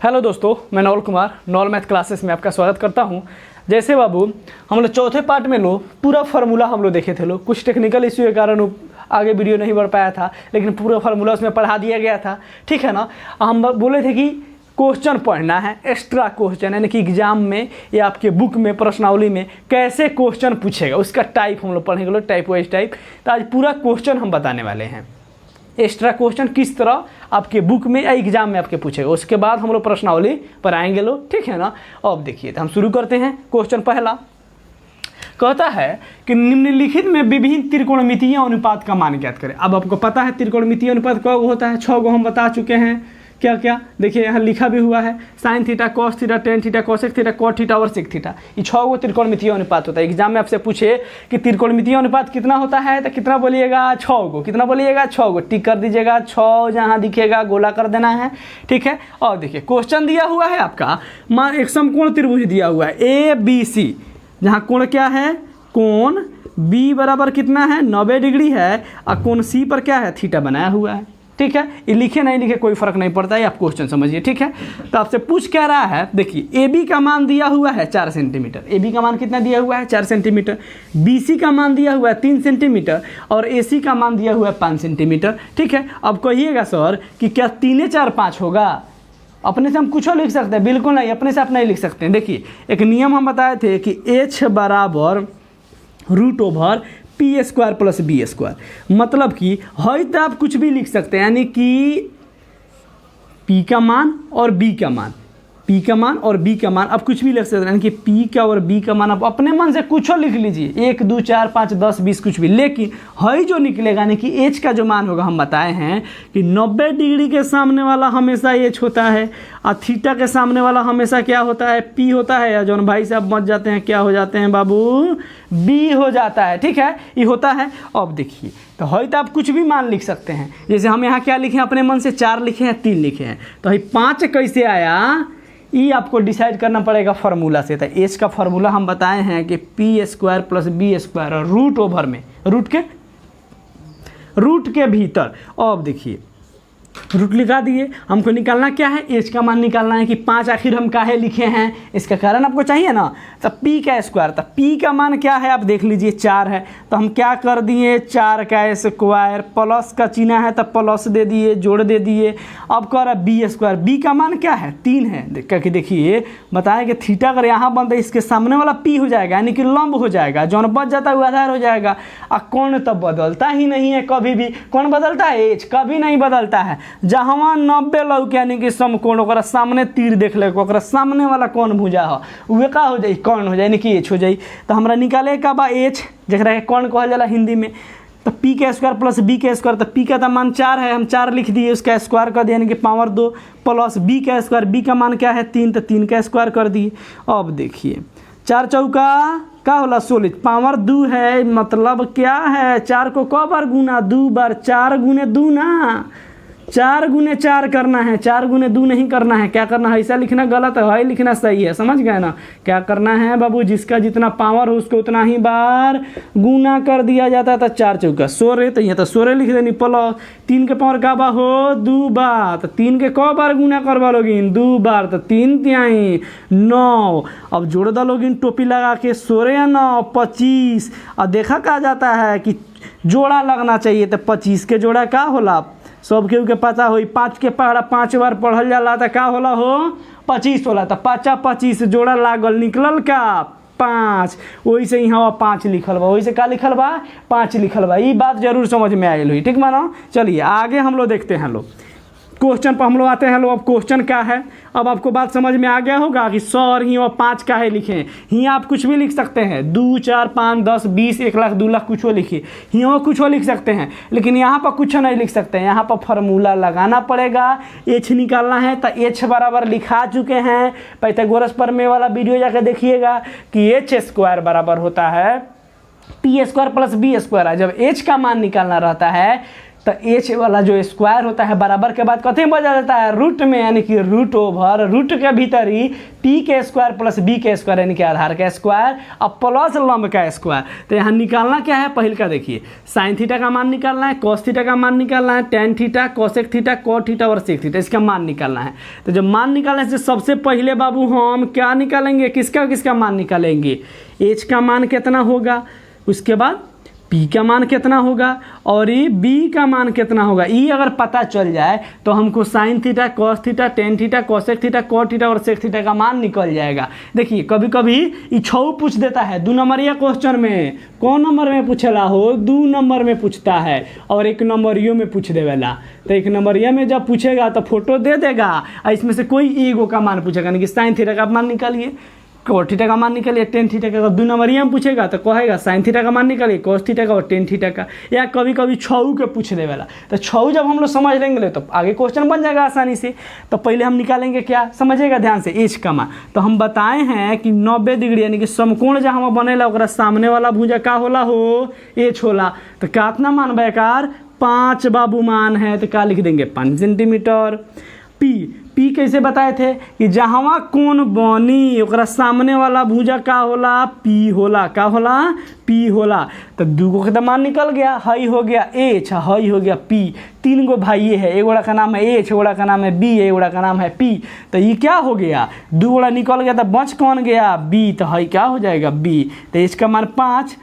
Hello दोस्तों, मैं नौल Kumar नौल math classes में आपका स्वागत करता हूं। जैसे बाबू हम लोग चौथे पार्ट में पूरा फार्मूला हम लोग देखे थे। कुछ टेक्निकल इश्यू के कारण आगे वीडियो नहीं बढ़ पाया था, लेकिन पूरा फार्मूला उसमें पढ़ा दिया गया था। ठीक है ना। हम बोले थे कि क्वेश्चन पढ़ना है, एक्स्ट्रा क्वेश्चन, यानी कि एग्जाम में या आपके बुक में प्रश्नावली में कैसे क्वेश्चन पूछेगा उसका टाइप हम लोग पढ़ेंगे, टाइप वाइज टाइप। तो आज पूरा क्वेश्चन हम बताने वाले हैं, एक्स्ट्रा क्वेश्चन किस तरह आपके बुक में या एग्जाम में आपके पूछेगा। उसके बाद हम लोग प्रश्नावली पर आएंगे लोग। ठीक है ना। अब देखिए, तो हम शुरू करते हैं। क्वेश्चन पहला कहता है कि निम्नलिखित में विभिन्न त्रिकोणमितीय अनुपात का मान ज्ञात करें। अब आपको पता है त्रिकोणमितीय अनुपात क्या होता है, 6 को हम बता चुके हैं। क्या क्या देखिए, यहाँ लिखा भी हुआ है, sine theta, cos theta, tan theta, cosec theta, cot theta और सेक थीटा। ये 6 को त्रिकोणमितीय अनुपात होता है। एग्जाम में आपसे पूछे कि त्रिकोणमितीय अनुपात कितना होता है, तो कितना बोलिएगा, 6 को। कितना बोलिएगा, 6 को। टिक कर दीजिएगा, 6 जहाँ दिखेगा गोला कर देना है। ठीक है। और देखिए क्वेश्चन दिया हुआ है आपका, मान एक समकोण त्रिभुज दिया हुआ है ए बी सी, जहाँ कोण क्या है, कोण बी बराबर कितना है, 90 डिग्री है, और कोण सी पर क्या है, थीटा बनाया हुआ है। ठीक है। ये लिखे नहीं लिखे कोई फर्क नहीं पड़ता है, आप क्वेश्चन समझिए। ठीक है। तो आपसे पूछ क्या रहा है, देखिए ए बी का मान दिया हुआ है 4 सेंटीमीटर। ए बी का मान कितना दिया हुआ है, 4 सेंटीमीटर। बी सी का मान दिया हुआ है 3 सेंटीमीटर और ए सी का मान दिया हुआ है 5 सेंटीमीटर। ठीक है। अब कहिएगा सर कि क्या 3 4 5 होगा। अपने से हम कुछ लिख सकते हैं, बिल्कुल नहीं, अपने से आप नहीं लिख सकते हैं। देखिए एक नियम हम बताए थे कि एच बराबर √ P square plus B square, मतलब कि है तो आप कुछ भी लिख सकते हैं, यानी कि पी का मान और बी का मान, पी का मान और बी का मान आप कुछ भी लिख सकते हैं, यानी कि पी का और बी का मान आप अपने मन से कुछ लिख लीजिए, 1 2 4 5 10 20 कुछ भी। लेकिन है जो निकलेगा, यानी कि एच का जो मान होगा, हम बताए हैं कि 90 डिग्री के सामने वाला हमेशा एच होता है और थीटा के सामने वाला हमेशा क्या होता है, पी होता है। या जौन भाई साहब मच जाते हैं, क्या हो जाते हैं बाबू, बी हो जाता है। ठीक है, ये होता है। अब देखिए, तो है तो आप कुछ भी मान लिख सकते हैं। जैसे हम यहाँ क्या लिखे हैं, अपने मन से 4 लिखे हैं, 3 लिखे हैं, तो है 5 कैसे आया, ये आपको डिसाइड करना पड़ेगा फार्मूला से। तो एच का फार्मूला हम बताए हैं कि P square plus B square और √ में रूट के भीतर। अब देखिए रूट लिखा दिए, हमको निकालना क्या है, एच का मान निकालना है कि 5 आखिर हम काहे लिखे हैं, इसका कारण आपको चाहिए ना। तो पी का स्क्वायर, तो पी का मान क्या है आप देख लीजिए, 4 है, तो हम क्या कर दिए, 4 का स्क्वायर, प्लस का चिन्ह है तो प्लस दे दिए, जोड़ दे दिए। अब कह रहा बी स्क्वायर, बी का मान क्या है, 3 है। करके देखिए, बताएं कि थीटा अगर यहाँ बनता है, इसके सामने वाला पी हो जाएगा, यानी कि लंब हो जाएगा, जौन बच जाता है वो आधार हो जाएगा। और कोण तो बदलता ही नहीं है कभी भी। कौन बदलता है, एच कभी नहीं बदलता है। जहाँ 90 लौक, यानी कि समकोण, ओकरा सामने तीर देख ले, ओकरा सामने वाला कौन भुजा हो, वे का हो जाए, कौन हो जाए, यानी कि एच हो जाए। तो हमरा निकाले का बा एच, जरा कौन कहल जाला हिंदी में, तो पी का स्क्वायर प्लस बी का स्क्वायर। तो पी का तो मान 4 है, हम 4 लिख दिए, उसका स्क्वायर कर दिया, यानी कि पावर 2, प्लस बी का स्क्वायर, बी का मान क्या है 3, तो 3 का स्क्वायर कर दिए। अब देखिए 4 चौका का होला 16, पावर 2 है, मतलब क्या है, 4 को क बार गुना, 2 बार, 4 गुने 2 ना, 4 गुने 4 करना है, 4 गुने 2 नहीं करना है। क्या करना है, ऐसा लिखना गलत है लिखना सही है, समझ गए ना। क्या करना है बाबू, जिसका जितना पावर हो उसको उतना ही बार गुना कर दिया जाता है। तो 4 चौका 16, तो यहाँ तो 16 लिख देनी, प्लस 3 के पावर का बा हो 2 बार, तो 3 के क बार गुना करवा लोगी, 2 बार, तो 3 तिहाई 9। अब जोड़ दो लोगी टोपी लगा के, 16 या 9 25। और देखा कहा जाता है कि जोड़ा लगना चाहिए, तो 25 के जोड़ा का होला, सब केहू के पता हो। 5 के पहाड़ा 5 बार पढ़ल जाला, तो का होला हो, 25 होला। तो 5 25 जोड़ा लागल, निकलल का 5। वही से यहाँ 5 लिखल बा, वही से का लिखल बा, 5 लिखल बा। ये बात जरूर समझ में आयल हुई, ठीक मानो। चलिए आगे हम लोग देखते हैं लोग क्वेश्चन पर हम लोग आते हैं लोग। अब क्वेश्चन क्या है, अब आपको बात समझ में आ गया होगा कि 100 और ही और 5 का है लिखे। यहाँ आप कुछ भी लिख सकते हैं, 2 4 5 10 20 1 लाख 2 लाख कुछ लिखिए, यहाँ कुछ लिख सकते हैं, लेकिन यहाँ पर कुछ नहीं लिख सकते हैं। यहाँ पर फार्मूला लगाना पड़ेगा, एच निकालना है। तो एच बराबर लिखा चुके हैं, पाइथागोरस प्रमेय वाला वीडियो जाकर देखिएगा कि एच स्क्वायर बराबर होता है P square plus B square है। जब एच का मान निकालना रहता है तो एच वाला जो स्क्वायर होता है बराबर के बाद कथी में बदल जाता है, रूट में, यानी कि रूट ओवर रूट के भीतर ही पी के स्क्वायर प्लस बी के स्क्वायर यानी कि आधार का स्क्वायर और प्लस लंब का स्क्वायर। तो यहाँ निकालना क्या है, पहले का देखिए साइन थीटा का मान निकालना है, कॉस थीटा का मान निकालना है, tan theta, cosec theta, cot theta और सेक थीटा, इसका मान निकालना है। तो जब मान निकालने से सबसे पहले बाबू हम क्या निकालेंगे, किसका मान निकालेंगे, एच का मान कितना होगा, उसके बाद पी का मान कितना होगा और ये बी का मान कितना होगा। ये अगर पता चल जाए तो हमको sine theta, cos theta, tan theta, cosec theta, cot theta और सेक थीटा का मान निकल जाएगा। देखिए कभी कभी ये 6 पूछ देता है 2 नंबरिया क्वेश्चन में, कौन नंबर में पूछला हो, 2 नंबर में पूछता है और 1 नंबरियों में पूछ देवेला। तो 1 नंबरिया में जब पूछेगा तो फोटो दे देगा और इसमें से कोई ईगो का मान पूछेगा, यानी कि साइन थीटा का मान निकालिए, कॉट थीटा का मान निकालिए, टेन थीटा का। 2 नंबरिया में पूछेगा तो कहेगा साइन थीटा का मान निकालिए, कॉस थीटा का और टेन थीटा का, या कभी कभी 6 के पूछ दे वाला। तो 6 जब हम लोग समझ लेंगे तो आगे क्वेश्चन बन जाएगा आसानी से। तो पहले हम निकालेंगे क्या, समझिएगा ध्यान से, एच का मान। तो हम बताए हैं कि 90 डिग्री यानी कि समकोण जहाँ बनेला ओकरा सामने वाला भुजा का होला हो, एच होला। तो कितना मान बेकार 5 बाबू मान है, तो क्या लिख देंगे 5 सेंटीमीटर। पी कैसे बताए थे कि जहाँ कोण बनी ओकरा सामने वाला भुजा का होला, पी होला, का होला, पी होला। तो 2 गो का मान निकल गया, हई हो गया एच, हई हो गया पी। 3 गो भाई है, एक गोड़ा का नाम है एच, एक गोड़ा का नाम है बी, एक गोड़ा का नाम है पी। तो ये क्या हो गया, 2 गोड़ा निकल गया तो बच कौन गया, बी। तो हई क्या हो जाएगा बी। तो एच का मान 5,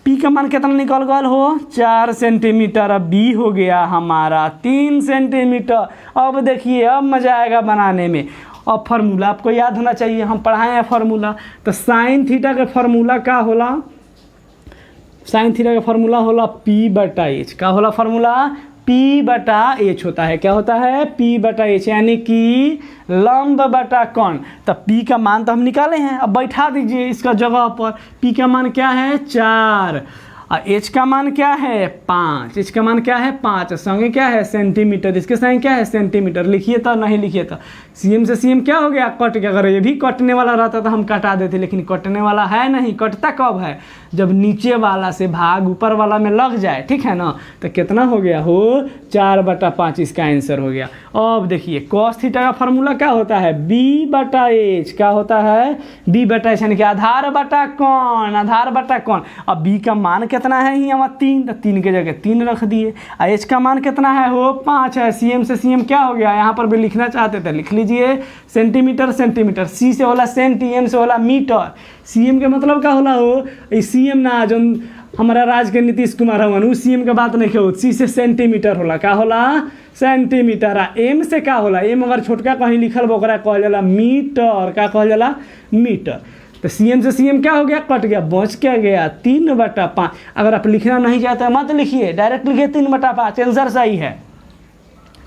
पी का मान कितना निकल गया हो 4 सेंटीमीटर। अब बी हो गया हमारा 3 सेंटीमीटर। अब देखिए अब मज़ा आएगा बनाने में। अब फार्मूला आपको याद होना चाहिए, हम पढ़ाए हैं फार्मूला। तो साइन थीटा का फार्मूला क्या होला, साइन थीटा का फार्मूला होला पी बटा एच। का होला फार्मूला, पी बटा एच होता है। क्या होता है, पी बटा एच, यानी कि लंब बटा कोण। तो पी का मान तो हम निकाले हैं, अब बैठा दीजिए इसका जगह पर। पी का मान क्या है 4 और एच का मान क्या है 5। एच का मान क्या है 5, संगे क्या है सेंटीमीटर, इसके संगे क्या है सेंटीमीटर। लिखिए तो नहीं लिखिए तो सीएम से सीएम क्या हो गया, कट गया। अगर ये भी कटने वाला रहता तो हम कटा देते, लेकिन कटने वाला है नहीं। कटता कब है, जब नीचे वाला से भाग ऊपर वाला में लग जाए, ठीक है ना। तो कितना हो गया हो 4/5, इसका आंसर हो गया। अब देखिए कॉस थीटा का फार्मूला क्या होता है, बी बटा एच। क्या होता है, बी बटा एच, यानी कि आधार बटा कोण, आधार बटा कोण। अब बी का मान कितना है ही हमारा 3, तो 3 के जगह 3 रख दिए। और एच का मान कितना है हो 5 है। सीएम से सीएम क्या हो गया, यहाँ पर भी लिखना चाहते थे लिख लीजिए, सेंटीमीटर सेंटीमीटर, सी से होला सेंटी, एम से होला मीटर। सीएम के मतलब क्या होला हो, सीएम ना जो हमारा राज्य के नीतीश कुमार हवन, उस सीएम के बात नहीं हो। सी से सेंटीमीटर होला, का होला सेंटीमीटर। आ एम से का होला, एम अगर छोटका कहीं लिखल बा ओकरा कहल जाला मीटर। का कहल जाला मीटर। तो सीएम से सीएम क्या हो गया, कट गया, बच क्या गया 3/5। अगर आप लिखना नहीं चाहते मत लिखिए, डायरेक्ट लिखिए 3/5, आंसर सही है।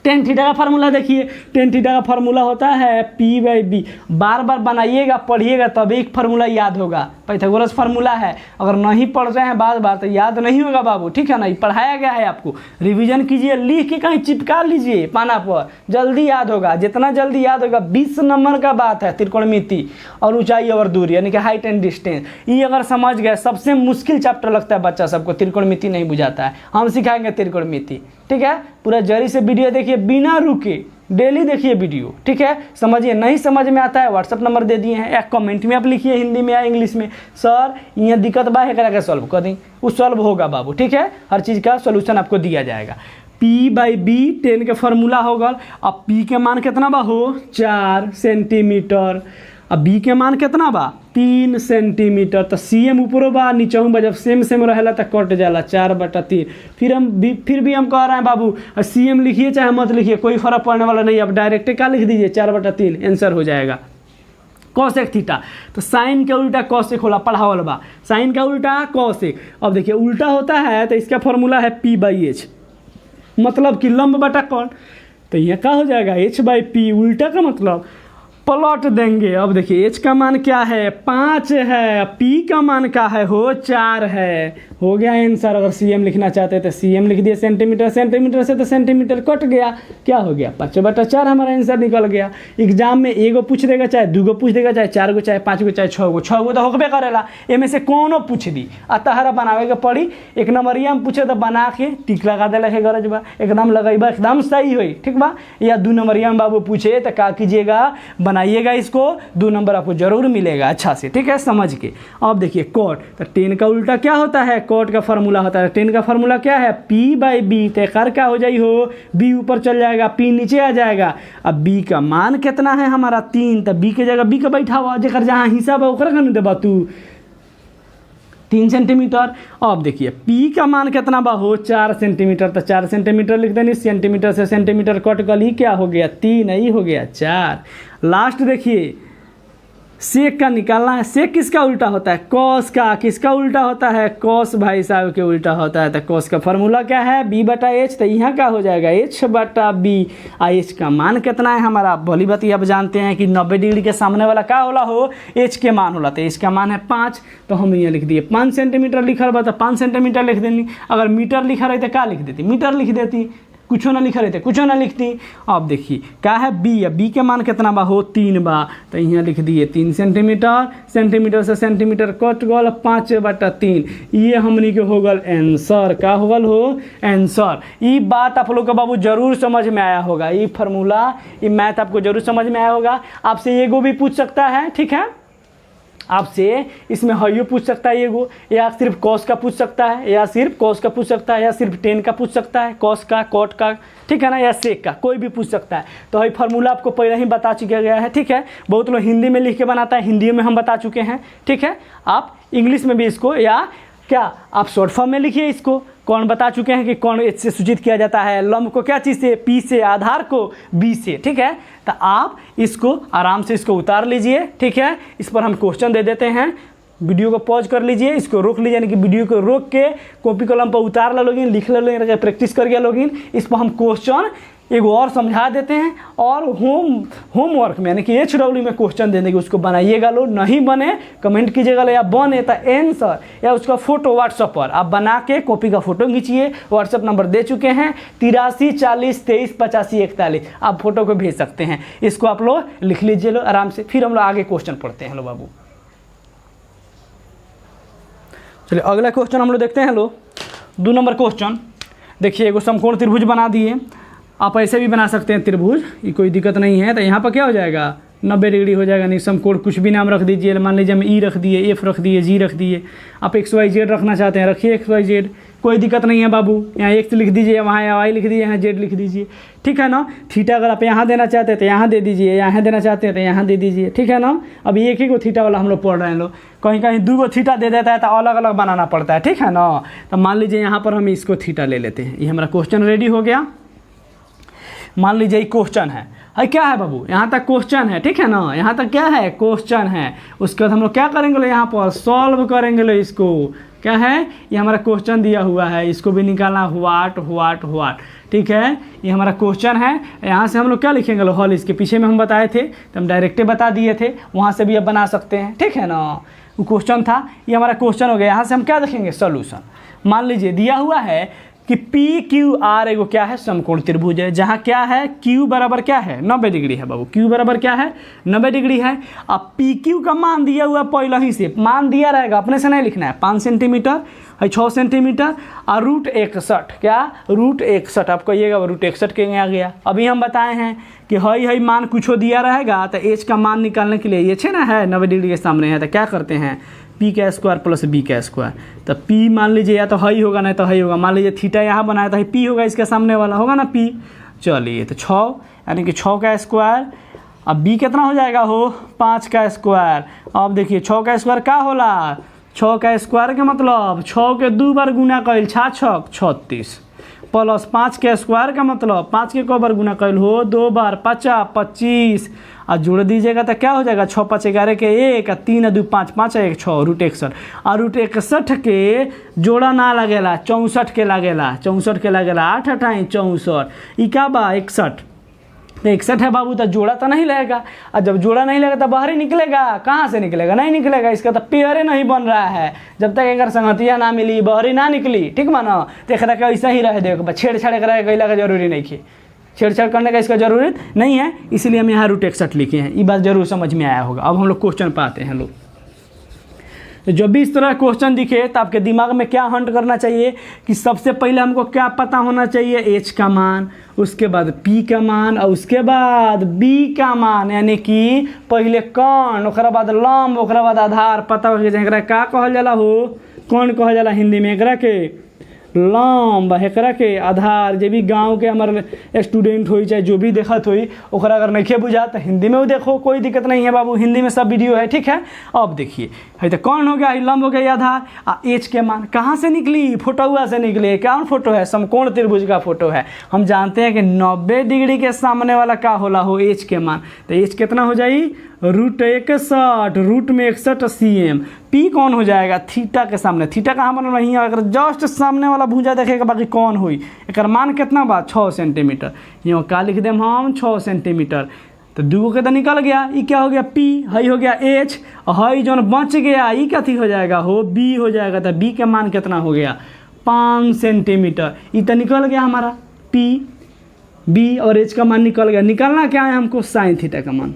टेन थीटा का फार्मूला देखिए, टेन थीटा का फार्मूला होता है पी बाई बी। बार बार बनाइएगा पढ़िएगा तब एक फार्मूला याद होगा। पाइथागोरस फार्मूला है, अगर नहीं पढ़ रहे हैं बार बार तो याद नहीं होगा बाबू, ठीक है ना। ये पढ़ाया गया है आपको, रिवीजन कीजिए, लिख के कहीं चिपका लीजिए पाना पर, जल्दी याद होगा। जितना जल्दी याद होगा। 20 नंबर का बात है, त्रिकोणमिति और ऊंचाई और दूरी, यानी कि हाइट एंड डिस्टेंस। ये अगर समझ गए, सबसे मुश्किल चैप्टर लगता है बच्चा सबको, त्रिकोणमिति नहीं बुझाता है, हम सिखाएंगे त्रिकोणमिति, ठीक है। पूरा जरी से वीडियो देखिए बिना रुके, डेली देखिए वीडियो, ठीक है। समझिए, नहीं समझ में आता है व्हाट्सअप नंबर दे दिए हैं, या कमेंट में आप लिखिए हिंदी में या इंग्लिश में, सर यहाँ दिक्कत बा है, करा के सॉल्व कर दें, वो सॉल्व होगा बाबू, ठीक है। हर चीज़ का सोल्यूशन आपको दिया जाएगा। पी बाई बी 10 के फार्मूला होगा। अब पी के मान कितना बा हो 4 सेंटीमीटर। अब बी के मान कितना बा 3 सेंटीमीटर। तो सी एम ऊपरो बा नीचहू बा, जब सेम सेम रहेला तो कट जाला 4/3। फिर भी हम कह रहे हैं बाबू सी एम लिखिए चाहे मत लिखिए, कोई फर्क पड़ने वाला नहीं। अब डायरेक्ट क्या लिख दीजिए 4/3, आंसर हो जाएगा। कॉसेक थीटा, तो साइन का उल्टा कॉसेक होला, पढ़ावल बा। साइन का उल्टा कॉसेक। अब देखिए उल्टा होता है तो इसका फॉर्मूला है पी बाई एच, मतलब कि लंब बटा कोण। तो यह क्या हो जाएगा h/p। उल्टा का मतलब प्लॉट देंगे। अब देखिए एच का मान क्या है 5 है, पी का मान क्या है हो 4 है। हो गया आंसर। अगर सीएम लिखना चाहते हैं तो सीएम लिख दिए सेंटीमीटर, सेंटीमीटर से तो सेंटीमीटर कट गया, क्या हो गया 5/4 हमारा आंसर निकल गया। एग्जाम में एगो पूछ देगा, चाहे दूगो पूछ देगा, चाहे 4 गो, चाहे 5 गो, चाहे 6 गो, 6 गो तो होबे करेला। एमे से कोनो पूछ दी आ तहरा बनावे के पड़ी। एक नंबरिया में पूछे तो बना के टिक लगा देला है गरज बा, एकदम लगेबा एकदम सही होई, ठीक बा। या 2 नंबरिया में बाबू पूछे तो क्या कीजिएगा, बनाइएगा इसको, 2 नंबर आपको जरूर मिलेगा अच्छा से, ठीक है समझ के। अब देखिए कॉट, तो 10 का उल्टा क्या होता है, कॉट का फार्मूला होता है। 10 का फार्मूला क्या है P/B, तयकार क्या हो जाई हो, B ऊपर चल जाएगा, P नीचे आ जाएगा। अब B का मान कितना है हमारा 3, तो B के जगह B का बैठा हुआ, जेकर जहाँ हिसाब है ओकरा का नहीं देबा तू 3 सेंटीमीटर। अब देखिए P का मान कितना बा हो 4 सेंटीमीटर, तो 4 सेंटीमीटर लिख देनी, सेंटीमीटर से सेंटीमीटर कट गली, क्या हो गया 3, नहीं हो गया 4। लास्ट देखिए सेक का निकालना है। सेक किसका उल्टा होता है, कॉस का। किसका उल्टा होता है, कॉस भाई साहब के उल्टा होता है। तो कॉस का फार्मूला क्या है B/H, तो यहाँ क्या हो जाएगा H/B। H का मान कितना है हमारा, भली बात अब जानते हैं कि 90 डिग्री के सामने वाला क्या होला हो H के मान होला, तो H का मान है 5, तो हम यहाँ लिख दिए 5 सेंटीमीटर लिखल बा, तो 5 सेंटीमीटर लिख देनी। अगर मीटर लिखा रही तो क्या लिख देती, मीटर लिख देती, कुछ ना लिखा रहते, कुछ ना लिखती। अब देखिए क्या है B के मान कितना बा हो 3 बा, तो यहाँ लिख दिए 3 सेंटीमीटर, सेंटीमीटर से सेंटीमीटर कट गल 5/3। ये हमनी के हो गल आंसर, का हो गल हो आंसर। ये बात आप लोग का बाबू जरूर समझ में आया होगा, ये फार्मूला, ये मैथ आपको जरूर समझ में आया होगा। आपसे ये भी पूछ सकता है, ठीक है, आपसे इसमें हयो पूछ सकता है एगो, या सिर्फ कॉस का पूछ सकता है, या सिर्फ कॉस का पूछ सकता है, या सिर्फ 10 का पूछ सकता है, कॉस का, कॉट का, ठीक है ना, या सेक का, कोई भी पूछ सकता है। तो ये फार्मूला आपको पहले ही बता चुका गया है, ठीक है। बहुत लोग हिंदी में लिख के बनाता है, हिंदी में हम बता चुके हैं, ठीक है। आप इंग्लिश में भी इसको, या क्या आप शॉर्ट फॉर्म में लिखिए इसको। कौन बता चुके हैं कि कौन एच से सूचित किया जाता है, लंब को क्या चीज़ से, P से, आधार को B से, ठीक है। तो आप इसको आराम से इसको उतार लीजिए, ठीक है। इस पर हम क्वेश्चन दे देते हैं, वीडियो को पॉज कर लीजिए, इसको रोक लीजिए, यानी कि वीडियो को रोक के कॉपी कलम पर उतार ला लोगिन, लिख ला लोगिन, प्रैक्टिस कर गया लोगिन। इस पर हम क्वेश्चन एक और समझा देते हैं, और होमवर्क में यानी कि HW में क्वेश्चन देने के उसको बनाइएगा लो। नहीं बने कमेंट कीजिएगा, या बने तो आंसर या उसका फोटो व्हाट्सएप पर आप बना के कॉपी का फोटो खींचिए। व्हाट्सएप नंबर दे चुके हैं 83 40 23 85 41, आप फोटो को भेज सकते हैं। इसको आप लोग लिख लीजिए लो आराम से, फिर हम लोग आगे क्वेश्चन पढ़ते हैं लो बाबू। चलिए अगला क्वेश्चन हम लोग देखते हैं लो। 2 नंबर क्वेश्चन देखिए, एगो समकोण त्रिभुज बना दिए, आप ऐसे भी बना सकते हैं त्रिभुज, ये कोई दिक्कत नहीं है। तो यहाँ पर क्या हो जाएगा 90 डिग्री हो जाएगा, नहीं समकोण कुछ भी नाम रख दीजिए, मान लीजिए हम E रख दिए, F रख दिए, G रख दिए। आप XYZ रखना चाहते हैं रखिए XYZ, कोई दिक्कत नहीं है बाबू। यहाँ X लिख दीजिए, वहाँ Y लिख दीजिए, यहाँ Z लिख दीजिए, ठीक है ना। थीटा अगर आप यहाँ देना चाहते हैं तो यहाँ दे दीजिए, यहाँ देना चाहते हैं तो यहाँ दे दीजिए, ठीक है ना। अब एक ही को थीटा वाला हम लोग पढ़ रहे हैं लोग, कहीं कहीं 2 गो थीटा दे देता है तो अलग अलग बनाना पड़ता है, ठीक है ना। तो मान लीजिए यहाँ पर हम इसको थीटा ले लेते हैं, ये हमारा क्वेश्चन रेडी हो गया। मान लीजिए ये क्वेश्चन है क्या है बाबू, यहाँ तक क्वेश्चन है, ठीक है ना, यहाँ तक क्या है क्वेश्चन है। उसके बाद हम लोग क्या करेंगे लो, यहाँ पर सॉल्व करेंगे लो इसको। क्या है, ये हमारा क्वेश्चन दिया हुआ है, इसको भी निकालना व्हाट, ठीक है। ये हमारा क्वेश्चन है, यहाँ से हम लोग क्या लिखेंगे लो हल, इसके पीछे में हम बताए थे तो हम डायरेक्टे बता दिए थे, वहाँ से भी अब बना सकते हैं, ठीक है ना। वो क्वेश्चन था, ये हमारा क्वेश्चन हो गया। यहाँ से हम क्या देखेंगे सोल्यूशन। मान लीजिए दिया हुआ है कि PQR एगो क्या है समकोण त्रिभुज है, जहाँ क्या है Q बराबर क्या है 90 डिग्री है बाबू, Q बराबर क्या है 90 डिग्री है। अब PQ का मान दिया हुआ पहले ही से, मान दिया रहेगा, अपने से नहीं लिखना है। 5 सेंटीमीटर है, 6 सेंटीमीटर और √61, क्या √61, आप कहिएगा √61 के आ गया। अभी हम बताए हैं कि हई मान कुछ दिया रहेगा तो H का मान निकालने के लिए ये छे ना है 90 डिग्री के सामने है, तो क्या करते हैं P² प्लस B²। तो P मान लीजिए या तो हई होगा नहीं तो हई होगा। मान लीजिए थीटा यहाँ बनाया तो P होगा, इसके सामने वाला होगा ना P। चलिए तो 6 यानी कि 6 का स्क्वायर। अब B कितना हो जाएगा हो 5 का स्क्वायर। अब देखिए 6 का स्क्वायर क्या होला, 6 का स्क्वायर के मतलब 6 के 2 बार गुना कइल 6 36 प्लस 5 के स्क्वायर का मतलब 5 के क बार गुना कइल हो 2 बार 5 25 और जोड़ दीजिएगा तो क्या हो जाएगा 6 5 11 के 1 और 3 2 5 5 1 6 √61। और √61 के जोड़ा ना लगेला 64 के लगेला 8 8 64 ई का बा 61 तो 61 है बाबू, तो जोड़ा तो नहीं लगेगा, और जब जोड़ा नहीं लगेगा तो बाहर ही निकलेगा, कहाँ से निकलेगा, नहीं निकलेगा, इसका तो पेयर नहीं बन रहा है। जब तक एक संगतिया ना मिली, बहरी ना निकली, ठीक मानो, तो एक ऐसा ही रह दे, छेड़छाड़ करा कैला का जरूरी नहीं है, छेड़छाड़ करने का इसका जरूरत नहीं है, इसलिए हम यहाँ रूट 61 लिखे हैं। ये बात जरूर समझ में आया होगा। अब हम लोग क्वेश्चन पाते हैं लोग। तो जब भी इस तरह क्वेश्चन दिखे तो आपके दिमाग में क्या हंट करना चाहिए कि सबसे पहले हमको क्या पता होना चाहिए, एच का मान, उसके बाद पी का मान, और उसके बाद बी का मान, यानी कि पहले कौन, ओकरा बाद लंब, ओकरा बाद आधार पता हो जाए। का कहल जाला हो, कौन कहल जाला हिंदी में, एकरा के लंब, एकरा के आधार। जे भी गांव के हमारे स्टूडेंट होई चाहे जो भी देखत होई, ओकरा अगर नहीं बुझा तो हिंदी में वो देखो, कोई दिक्कत नहीं है बाबू, हिंदी में सब वीडियो है, ठीक है। अब देखिए है तो कौन हो गया, लंब हो गया आधार, एच के मान कहाँ से निकली, फोटोआ से निकली। कौन फोटो है, समकोण त्रिभुज का फोटो है। हम जानते हैं कि 90 डिग्री के सामने वाला का होला हो, एच के मान। तो एच कितना हो जाए, रूट 61, रूट में 61 cm। पी कौन हो जाएगा, थीटा के सामने, थीटा कहाँ बना रही है, अगर जस्ट सामने वाला भुजा देखेगा, बाकी कौन हुई, एक मान कितना बा, 6 सेंटीमीटर। यहाँ का लिख दें हम 6 सेंटीमीटर। तो दूगो के तो निकल गया, ये क्या हो गया, पी, हई हो गया एच, हई जो बच गया ये क्या थी हो जाएगा हो, बी हो जाएगा। तो बी का मान कितना हो गया, 5 सेंटीमीटर। ये तो निकल गया हमारा पी, बी और एच का मान निकल गया। निकालना क्या है हमको, साइन थीटा का मान।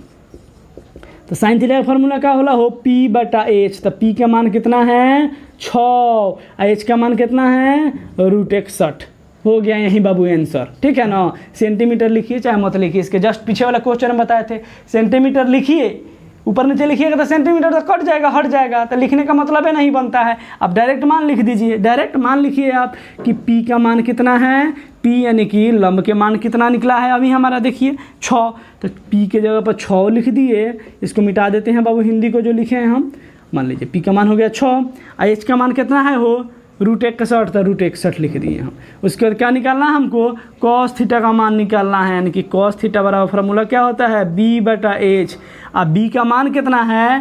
तो साइन थीटा का फॉर्मूला क्या होला हो, पी बटा एच। तो पी का मान कितना है, 6, एच का मान कितना है, रूट 61। हो गया यही बाबू आंसर, ठीक है ना। सेंटीमीटर लिखिए चाहे मत लिखिए, इसके जस्ट पीछे वाला क्वेश्चन में बताए थे, सेंटीमीटर लिखिए, ऊपर नीचे लिखिएगा तो सेंटीमीटर तो कट जाएगा, हट जाएगा, तो लिखने का मतलब ही नहीं बनता है। आप डायरेक्ट मान लिख दीजिए, डायरेक्ट मान लिखिए आप कि पी का मान कितना है, पी यानी कि लंब के मान कितना निकला है अभी हमारा, देखिए 6। तो पी के जगह पर 6 लिख दिए, इसको मिटा देते हैं बाबू, हिंदी को जो लिखे हैं हम। मान लीजिए पी का मान हो गया 6, और एच का मान कितना है हो, रूट 61, तो रूट 61 लिख दिए हम। उसके बाद क्या निकालना है हमको, कॉस थीटा का मान निकालना है, यानी कि कॉस थीटा बराबर फार्मूला क्या होता है, बी बटा एच। अब बी का मान कितना है,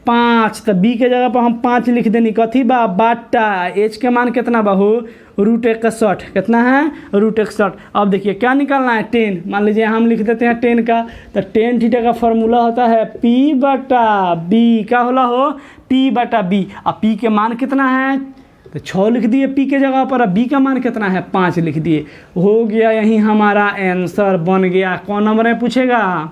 5, तो बी के जगह पर हम 5 लिख देनी, कथी बा, बाटा। एच के मान कितना बा हो, रूट 61, कितना है, रूट 61। अब देखिए क्या निकालना है, 10, मान लीजिए हम लिख देते हैं 10 का। तो 10 थीटा का फॉर्मूला होता है पी बटा बी, क्या होला हो, पी बटा बी। अब पी के मान कितना है, तो 6 लिख दिए पी के जगह पर, अब बी का मान कितना है, 5 लिख दिए। हो गया यही हमारा आंसर बन गया। कौन नंबर में पूछेगा,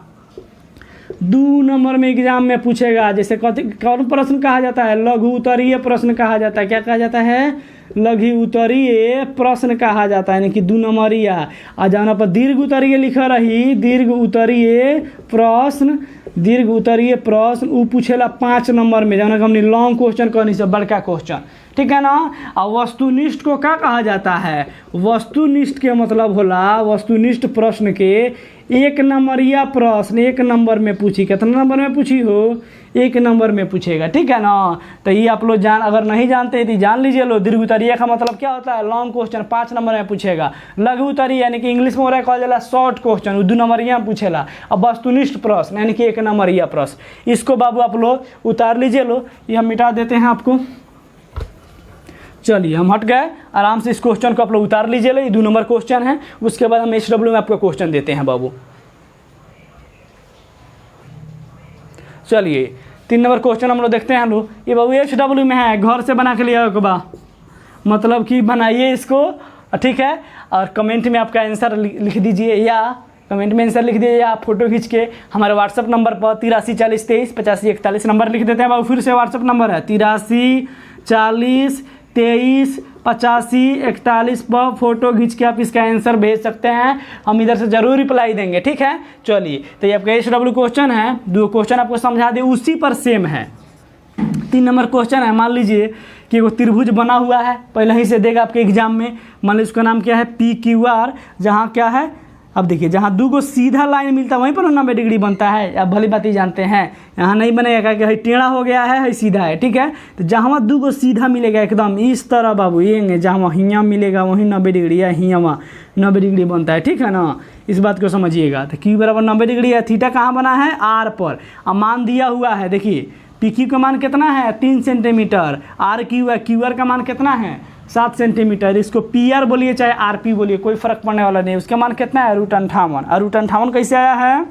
2 नंबर में एग्जाम में पूछेगा। जैसे कौन प्रश्न कहा जाता है, लघु उत्तरीय प्रश्न कहा जाता है। क्या कहा जाता है, लघु उत्तरीय प्रश्न कहा जाता है, यानी कि 2 नंबरिया। आ जाना पर दीर्घ उत्तरीय लिखा रही, दीर्घ उत्तरीय प्रश्न, दीर्घ उत्तरीय प्रश्न वो पूछेला 5 नंबर में, जाना कि हमने लॉन्ग क्वेश्चन कहनी से बड़का क्वेश्चन, ठीक है ना। और वस्तुनिष्ठ को क्या कहा जाता है, वस्तुनिष्ठ के मतलब होला, वस्तुनिष्ठ प्रश्न के 1 नंबरिया प्रश्न 1 नंबर में पूछी, कितना नंबर में पूछी हो, 1 नंबर में पूछेगा, ठीक है ना। तो ये आप लोग जान, अगर नहीं जानते तो जान लीजिए लो। दीर्घ उत्तरीय का मतलब क्या होता है, लॉन्ग क्वेश्चन 5 नंबर में पूछेगा। लघु उत्तरीय यानी कि इंग्लिश में हो रहा है कहल जाला शॉर्ट क्वेश्चन, 2 नंबरिया पूछेला। अब वस्तुनिष्ठ प्रश्न यानी कि 1 नंबरिया प्रश्न, इसको बाबू आप लोग उतार लीजिए लो। ये हम मिटा देते हैं आपको, चलिए हम हट गए, आराम से इस क्वेश्चन को आप लोग उतार लीजिए लो। ये 2 नंबर क्वेश्चन है, उसके बाद हम HW में आपको क्वेश्चन देते हैं बाबू। चलिए 3 नंबर क्वेश्चन हम लोग देखते हैं लोग। ये बाबू HW में है, घर से बना के लिया होगा, मतलब कि बनाइए इसको, ठीक है। और कमेंट में आपका आंसर लिख दीजिए, या कमेंट में आंसर लिख दीजिए, या फुटो खींच के हमारे व्हाट्सअप नंबर पर 83 40 23 85 41 नंबर लिख देते हैं बाबू। फिर से व्हाट्सअप नंबर है 83 40 23 85 41 पर फोटो खींच के आप इसका आंसर भेज सकते हैं, हम इधर से ज़रूर रिप्लाई देंगे, ठीक है। चलिए तो ये आपका HW क्वेश्चन है, 2 क्वेश्चन आपको समझा दे, उसी पर सेम है। 3 नंबर क्वेश्चन है, मान लीजिए कि वो त्रिभुज बना हुआ है, पहले ही से देगा आपके एग्जाम में। मान लीजिए उसका नाम क्या है, PQR, जहाँ क्या है, अब देखिए जहाँ 2 को सीधा लाइन मिलता है वहीं पर 90 डिग्री बनता है। अब भली बात ही जानते हैं, यहाँ नहीं बनेगा कि टेढ़ा हो गया है सीधा है, ठीक है। तो जहाँ 2 को सीधा मिलेगा एकदम इस तरह बाबू, ये जहाँ हियाँ मिलेगा वहीं 90 डिग्री, या हियाँ 90 डिग्री बनता है, ठीक है ना। इस बात को समझिएगा। तो Q बराबर 90 डिग्री है, थीटा कहाँ बना है, R पर, अब मान दिया हुआ है। देखिए PQ का मान कितना है, 3 सेंटीमीटर, RQ है, QR का मान कितना है, 7 सेंटीमीटर। इसको PR बोलिए चाहे RP बोलिए, कोई फ़र्क पड़ने वाला नहीं। उसका मान कितना है, √58। और √58 कैसे आया है,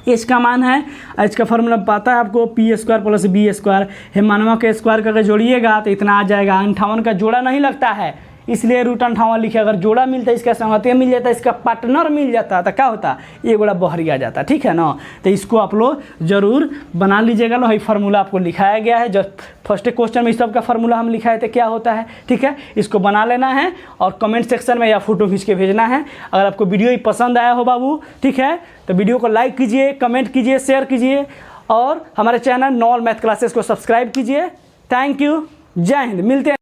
इसका मान है, इसका फॉर्मूला पता है आपको, P² + B²। हिमानवा के स्क्वायर करके जोड़िएगा तो इतना आ जाएगा। 58 का जोड़ा नहीं लगता है, इसलिए √58 लिखे। अगर जोड़ा मिलता, इसका संगतिया मिल जाता, इसका पार्टनर मिल जाता तो क्या होता, ये गोड़ा बहरी आ जाता। ठीक है ना। तो इसको आप लोग जरूर बना लीजिएगा। लो ये फार्मूला आपको लिखाया गया है, जो फर्स्ट क्वेश्चन में इस सब का फार्मूला हम लिखाए थे क्या होता है। ठीक है, इसको बना लेना है और कमेंट सेक्शन में या फोटो खींच के भेजना है। अगर आपको वीडियो ही पसंद आया हो बाबू, ठीक है, तो वीडियो को लाइक कीजिए, कमेंट कीजिए, शेयर कीजिए और हमारे चैनल नॉल मैथ क्लासेस को सब्सक्राइब कीजिए। थैंक यू, जय हिंद। मिलते हैं।